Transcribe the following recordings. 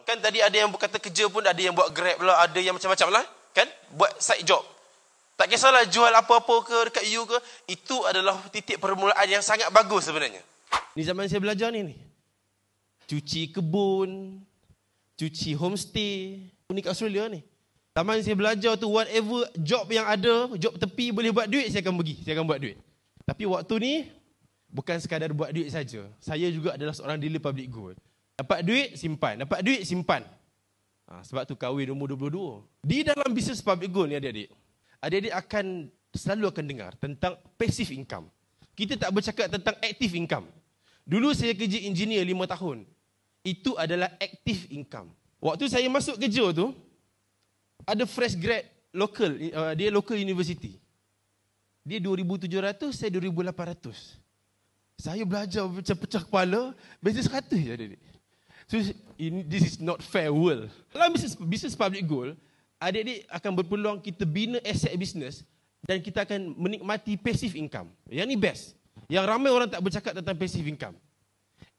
Kan tadi ada yang berkata kerja pun, ada yang buat Grab lah, ada yang macam-macam lah. Kan? Buat side job. Tak kisahlah jual apa-apa ke dekat you ke, itu adalah titik permulaan yang sangat bagus sebenarnya. Ni zaman saya belajar ni. Cuci kebun, cuci homestay. Ni kat Australia ni. Zaman saya belajar tu, whatever job yang ada, job tepi boleh buat duit, saya akan pergi. Saya akan buat duit. Tapi waktu ni, bukan sekadar buat duit saja. Saya juga adalah seorang dealer public good. Dapat duit, simpan. Dapat duit, simpan. Sebab tu kahwin umur 22. Di dalam bisnes public good ni adik-adik, adik-adik selalu akan dengar tentang passive income. Kita tak bercakap tentang active income. Dulu saya kerja engineer 5 tahun. Itu adalah active income. Waktu saya masuk kerja tu, ada fresh grad local, dia local university. Dia 2,700, saya 2,800. Saya belajar pecah-pecah kepala, bisnes 100 je adik-adik. So, this is not fair world. Dalam bisnes public goal, adik-adik akan berpeluang kita bina aset bisnes dan kita akan menikmati passive income. Yang ni best. Yang ramai orang tak bercakap tentang passive income.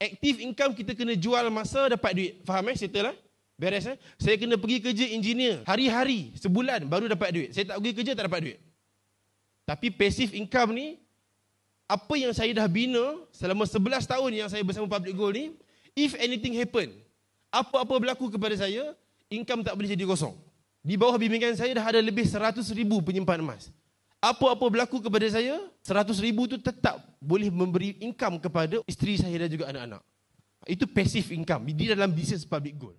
Active income kita kena jual masa dapat duit. Faham settle lah? Beres Saya kena pergi kerja engineer. Hari-hari, sebulan baru dapat duit. Saya tak pergi kerja tak dapat duit. Tapi passive income ni, apa yang saya dah bina selama 11 tahun yang saya bersama Public Gold ni, if anything happen, apa-apa berlaku kepada saya, income tak boleh jadi kosong. Di bawah bimbingan saya dah ada lebih 100,000 penyimpan emas. Apa-apa berlaku kepada saya, 100,000 tu tetap boleh memberi income kepada isteri saya dan juga anak-anak. Itu passive income di dalam bisnes Public Gold.